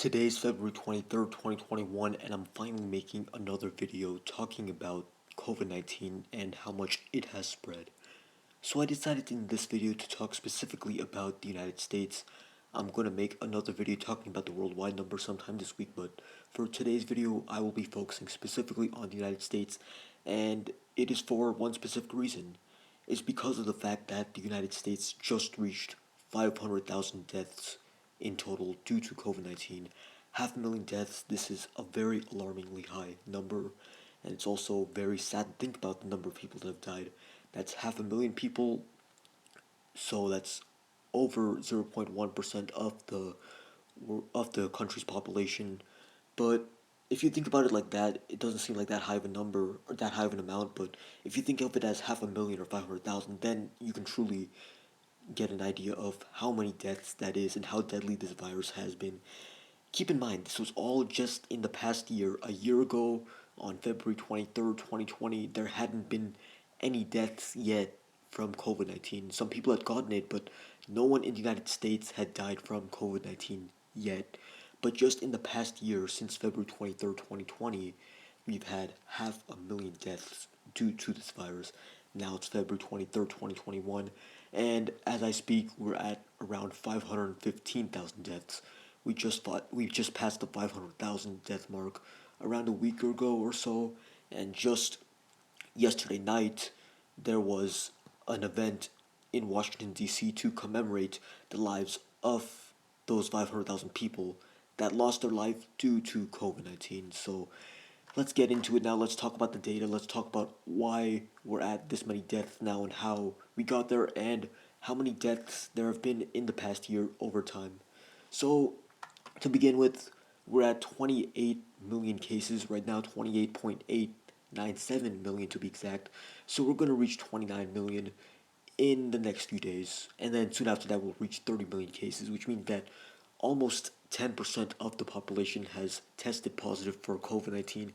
Today's February 23rd, 2021, and I'm finally making another video talking about COVID-19 and how much it has spread. So I decided in this video to talk specifically about the United States. I'm going to make another video talking about the worldwide number sometime this week, but for today's video, I will be focusing specifically on the United States, and it is for one specific reason. It's because of the fact that the United States just reached 500,000 deaths in total due to COVID-19. Half a million deaths, this is a very alarmingly high number, and it's also very sad to think about the number of people that have died. That's half a million people, so that's over 0.1% of the country's population. But if you think about it like that, it doesn't seem like that high of a number or that high of an amount. But if you think of it as half a million or 500,000, then you can truly get an idea of how many deaths that is and how deadly this virus has been. Keep in mind, this was all just in the past year. A year ago, on February 23rd, 2020, there hadn't been any deaths yet from COVID-19. Some people had gotten it, but no one in the United States had died from COVID-19 yet. But just in the past year, since February 23rd, 2020, we've had half a million deaths due to this virus. Now it's February 23rd, 2021, and as I speak, we're at around 515,000 deaths. We just passed the 500,000 death mark around a week ago or so, and just yesterday night there was an event in Washington D.C. to commemorate the lives of those 500,000 people that lost their life due to COVID-19. So let's get into it now. Let's talk about the data. Let's talk about why we're at this many deaths now and how we got there and how many deaths there have been in the past year over time. So, to begin with, we're at 28 million cases right now, 28.897 million to be exact. So, we're going to reach 29 million in the next few days. And then soon after that, we'll reach 30 million cases, which means that almost 10% of the population has tested positive for COVID-19.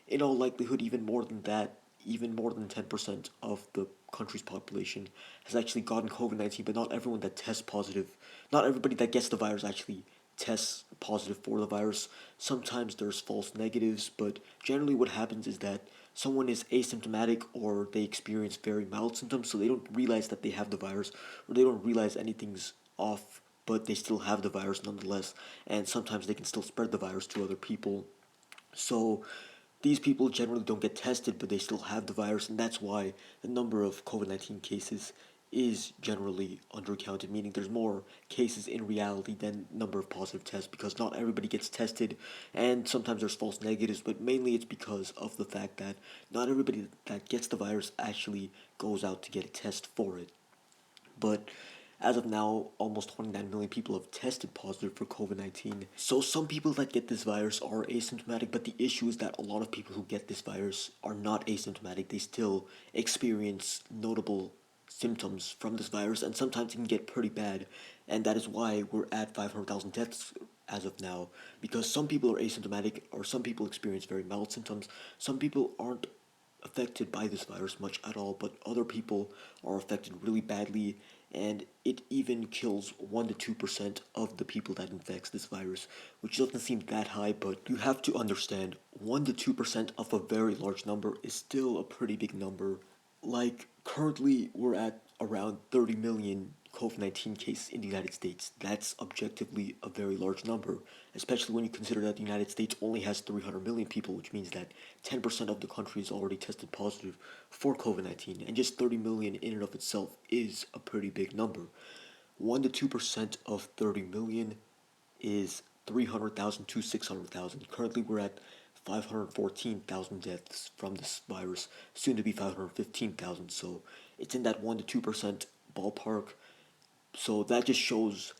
In all likelihood, even more than that, even more than 10% of the country's population has actually gotten COVID-19, but not everyone that tests positive, not everybody that gets the virus actually tests positive for the virus. Sometimes there's false negatives, but generally what happens is that someone is asymptomatic or they experience very mild symptoms, so they don't realize that they have the virus or they don't realize anything's off, but they still have the virus nonetheless, and sometimes they can still spread the virus to other people. So these people generally don't get tested, but they still have the virus, and that's why the number of COVID-19 cases is generally undercounted, meaning there's more cases in reality than number of positive tests, because not everybody gets tested, and sometimes there's false negatives, but mainly it's because of the fact that not everybody that gets the virus actually goes out to get a test for it. But as of now, almost 29 million people have tested positive for COVID-19. So some people that get this virus are asymptomatic, but the issue is that a lot of people who get this virus are not asymptomatic. They still experience notable symptoms from this virus, and sometimes it can get pretty bad. And that is why we're at 500,000 deaths as of now, because some people are asymptomatic, or some people experience very mild symptoms. Some people aren't affected by this virus much at all, but other people are affected really badly, and it even kills 1 to 2% of the people that infects this virus, which doesn't seem that high, but you have to understand 1 to 2% of a very large number is still a pretty big number. Like, currently, we're at around 30 million COVID-19 cases in the United States. That's objectively a very large number, especially when you consider that the United States only has 300 million people, which means that 10% of the country is already tested positive for COVID-19, and just 30 million in and of itself is a pretty big number. 1 to 2% of 30 million is 300,000 to 600,000. Currently, we're at 514,000 deaths from this virus, soon to be 515,000. So it's in that 1 to 2% ballpark. So that just shows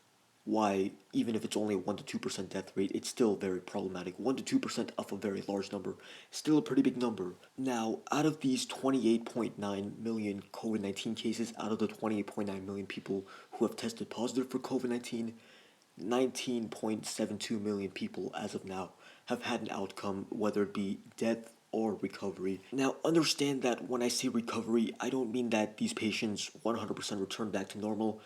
why, even if it's only a 1 to 2% death rate, it's still very problematic. 1 to 2% of a very large number, still a pretty big number. Now, out of these 28.9 million COVID-19 cases, out of the 28.9 million people who have tested positive for COVID-19, 19.72 million people as of now have had an outcome, whether it be death or recovery. Now, understand that when I say recovery, I don't mean that these patients 100% return back to normal.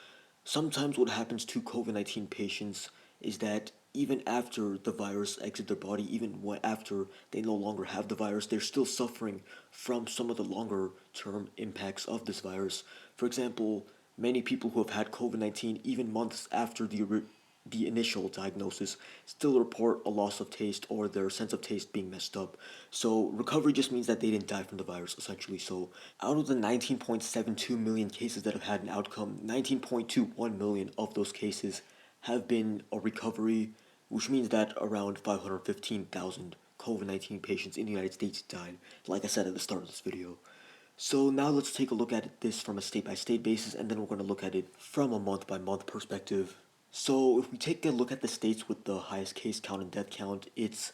Sometimes what happens to COVID-19 patients is that even after the virus exits their body, after they no longer have the virus, they're still suffering from some of the longer term impacts of this virus. For example, many people who have had COVID-19, even months after the initial diagnosis, still report a loss of taste or their sense of taste being messed up. So recovery just means that they didn't die from the virus, essentially. So out of the 19.72 million cases that have had an outcome, 19.21 million of those cases have been a recovery, which means that around 515,000 COVID-19 patients in the United States died, like I said at the start of this video. So now let's take a look at this from a state-by-state basis, and then we're going to look at it from a month-by-month perspective. So if we take a look at the states with the highest case count and death count, it's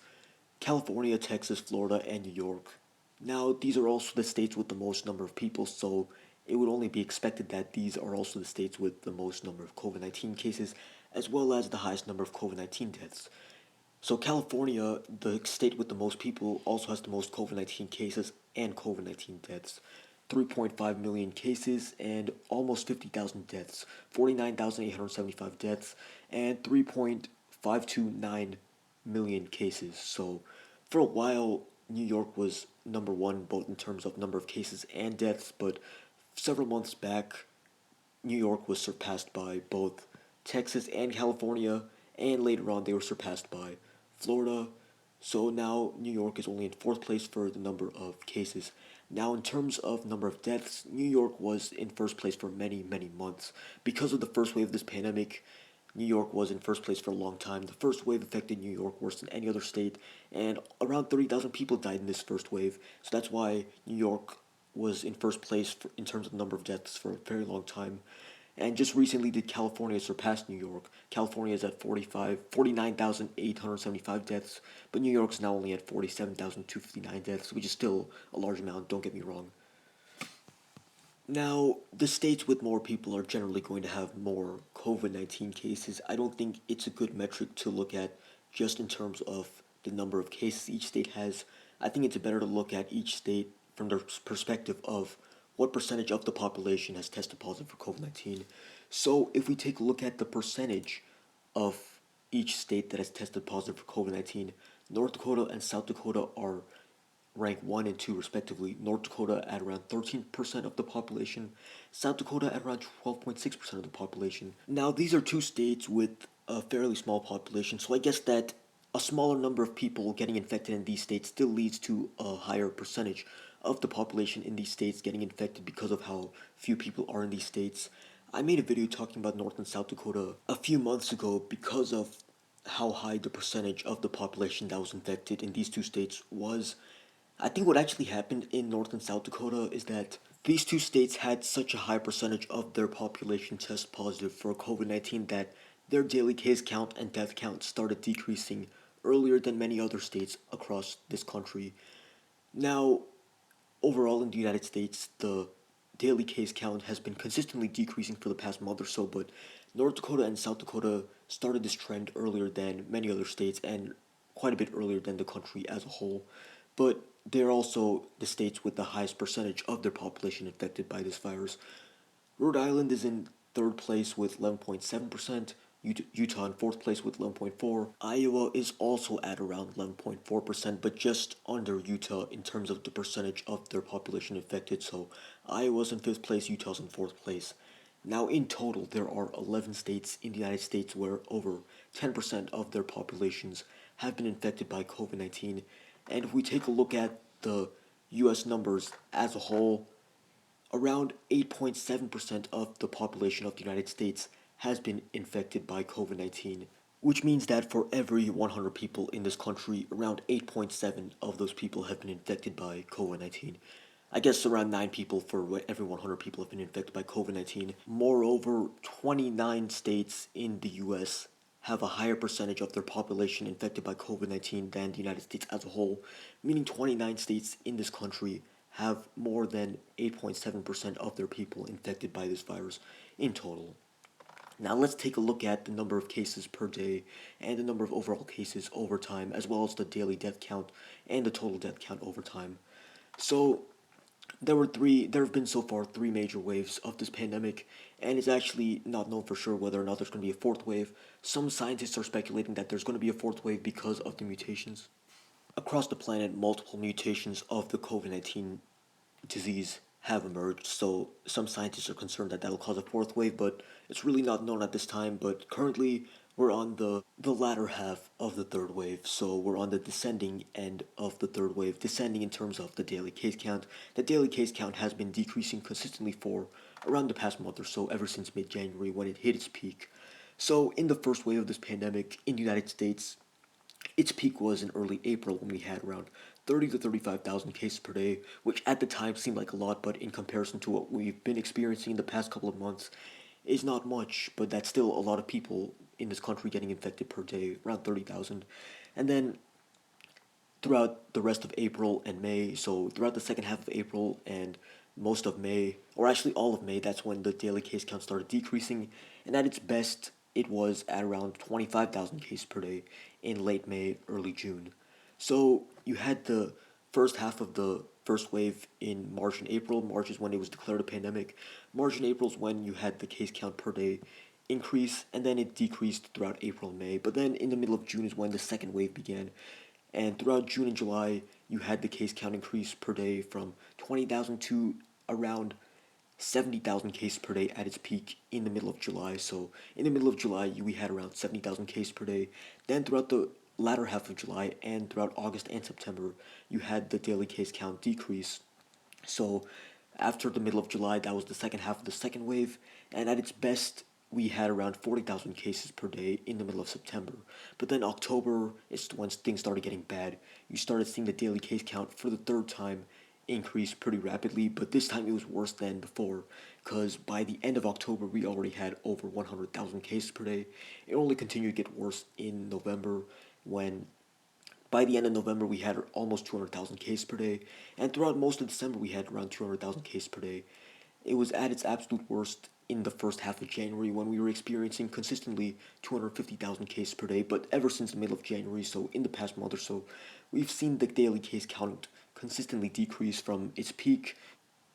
California, Texas, Florida, and New York. Now, these are also the states with the most number of people, so it would only be expected that these are also the states with the most number of COVID-19 cases, as well as the highest number of COVID-19 deaths. So California, the state with the most people, also has the most COVID-19 cases and COVID-19 deaths. 3.5 million cases and almost 50,000 deaths. 49,875 deaths and 3.529 million cases. So for a while, New York was number one both in terms of number of cases and deaths, but several months back, New York was surpassed by both Texas and California, and later on they were surpassed by Florida. So now New York is only in fourth place for the number of cases. Now, in terms of number of deaths, New York was in first place for many, many months. Because of the first wave of this pandemic, New York was in first place for a long time. The first wave affected New York worse than any other state, and around 30,000 people died in this first wave. So that's why New York was in first place in terms of number of deaths for a very long time. And just recently did California surpass New York. California is at 49,875 deaths, but New York's now only at 47,259 deaths, which is still a large amount, don't get me wrong. Now, the states with more people are generally going to have more COVID-19 cases. I don't think it's a good metric to look at just in terms of the number of cases each state has. I think it's better to look at each state from the perspective of what percentage of the population has tested positive for COVID-19. So if we take a look at the percentage of each state that has tested positive for COVID-19, North Dakota and South Dakota are ranked 1 and 2 respectively. North Dakota at around 13% of the population, South Dakota at around 12.6% of the population. Now, these are two states with a fairly small population, so I guess that a smaller number of people getting infected in these states still leads to a higher percentage of the population in these states getting infected because of how few people are in these states. I made a video talking about North and South Dakota a few months ago because of how high the percentage of the population that was infected in these two states was. I think what actually happened in North and South Dakota is that these two states had such a high percentage of their population test positive for COVID-19 that their daily case count and death count started decreasing earlier than many other states across this country. Now, overall in the United States, the daily case count has been consistently decreasing for the past month or so, but North Dakota and South Dakota started this trend earlier than many other states and quite a bit earlier than the country as a whole. But they're also the states with the highest percentage of their population infected by this virus. Rhode Island is in third place with 11.7%, Utah in fourth place with 11.4%. Iowa is also at around 11.4%, but just under Utah in terms of the percentage of their population infected. So Iowa's in fifth place, Utah's in fourth place. Now, in total, there are 11 states in the United States where over 10% of their populations have been infected by COVID-19. And if we take a look at the US numbers as a whole, around 8.7% of the population of the United States has been infected by COVID-19, which means that for every 100 people in this country, around 8.7 of those people have been infected by COVID-19. I guess around 9 people for every 100 people have been infected by COVID-19. Moreover, 29 states in the US have a higher percentage of their population infected by COVID-19 than the United States as a whole, meaning 29 states in this country have more than 8.7% of their people infected by this virus in total. Now let's take a look at the number of cases per day and the number of overall cases over time, as well as the daily death count and the total death count over time. So There have been so far three major waves of this pandemic, and it's actually not known for sure whether or not there's going to be a fourth wave. Some scientists are speculating that there's going to be a fourth wave because of the mutations. Across the planet, multiple mutations of the COVID 19 disease have emerged, so some scientists are concerned that that'll cause a fourth wave, but it's really not known at this time. But currently, we're on the latter half of the third wave, so we're on the descending end of the third wave, descending in terms of the daily case count. The daily case count has been decreasing consistently for around the past month or so, ever since mid January when it hit its peak. So, in the first wave of this pandemic in the United States, its peak was in early April when we had around 30 to 35,000 cases per day, which at the time seemed like a lot, but in comparison to what we've been experiencing in the past couple of months, is not much, but that's still a lot of people in this country getting infected per day, around 30,000. And then throughout the rest of April and May, so throughout the second half of April and most of May, or actually all of May, that's when the daily case count started decreasing, and at its best, it was at around 25,000 cases per day in late May, early June. So you had the first half of the first wave in March and April. March is when it was declared a pandemic. March and April is when you had the case count per day increase, and then it decreased throughout April and May. But then in the middle of June is when the second wave began. And throughout June and July, you had the case count increase per day from 20,000 to around 70,000 cases per day at its peak in the middle of July. So in the middle of July, we had around 70,000 cases per day. Then throughout the latter half of July and throughout August and September, you had the daily case count decrease. So after the middle of July, that was the second half of the second wave, and at its best, we had around 40,000 cases per day in the middle of September. But then October is when things started getting bad. You started seeing the daily case count for the third time increase pretty rapidly, but this time it was worse than before, because by the end of October, we already had over 100,000 cases per day. It only continued to get worse in November when by the end of November, we had almost 200,000 cases per day, and throughout most of December, we had around 200,000 cases per day. It was at its absolute worst in the first half of January when we were experiencing consistently 250,000 cases per day, but ever since the middle of January, so in the past month or so, we've seen the daily case count consistently decrease from its peak.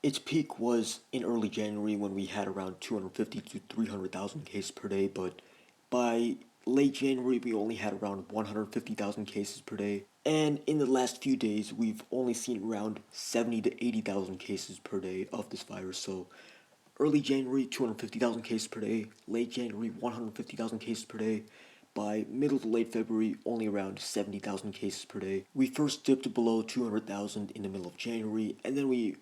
Its peak was in early January when we had around 250 to 300,000 cases per day, but by late January we only had around 150,000 cases per day. And in the last few days, we've only seen around 70 to 80,000 cases per day of this virus. So early January, 250,000 cases per day. Late January, 150,000 cases per day. By middle to late February, only around 70,000 cases per day. We first dipped below 200,000 in the middle of January, and then we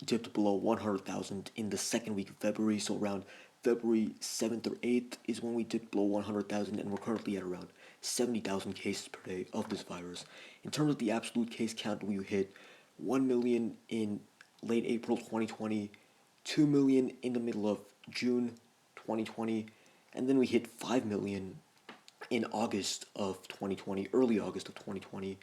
dipped below 100,000 in the second week of February. So around February 7th or 8th is when we dipped below 100,000, and we're currently at around 70,000 cases per day of this virus. In terms of the absolute case count, we hit 1 million in late April 2020, 2 million in the middle of June 2020, and then we hit 5 million in August of 2020, early August of 2020,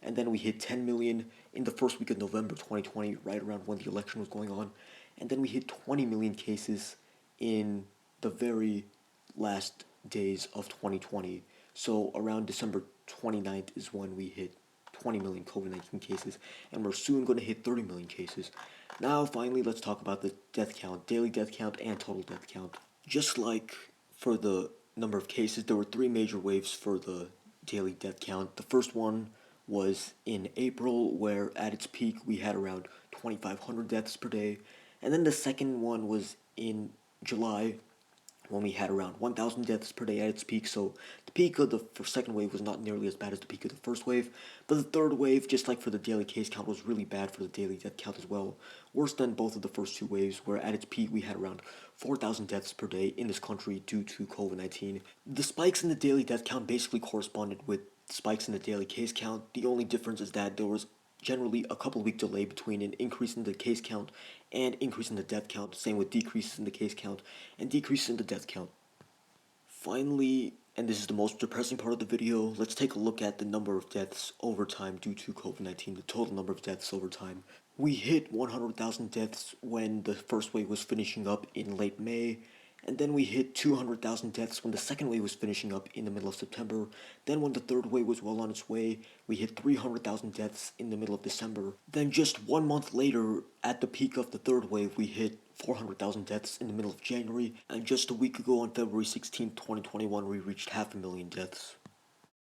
and then we hit 10 million in the first week of November 2020, right around when the election was going on, and then we hit 20 million cases in the very last days of 2020. So around December 29th is when we hit 20 million COVID-19 cases, and we're soon going to hit 30 million cases. Now, finally, let's talk about the death count, daily death count, and total death count. Just like for the number of cases, there were three major waves for the daily death count. The first one was in April, where at its peak we had around 2,500 deaths per day. And then the second one was in July, when we had around 1,000 deaths per day at its peak. So the peak of the second wave was not nearly as bad as the peak of the first wave. But the third wave, just like for the daily case count, was really bad for the daily death count as well. Worse than both of the first two waves, where at its peak we had around 4,000 deaths per day in this country due to COVID-19. The spikes in the daily death count basically corresponded with spikes in the daily case count. The only difference is that there was generally a couple week delay between an increase in the case count and increase in the death count, same with decreases in the case count and decreases in the death count. Finally, and this is the most depressing part of the video, let's take a look at the number of deaths over time due to COVID-19, the total number of deaths over time. We hit 100,000 deaths when the first wave was finishing up in late May, And then we hit 200,000 deaths when the second wave was finishing up in the middle of September. Then when the third wave was well on its way, we hit 300,000 deaths in the middle of December. Then just 1 month later, at the peak of the third wave, we hit 400,000 deaths in the middle of January. And just a week ago on February 16th, 2021, we reached 500,000 deaths.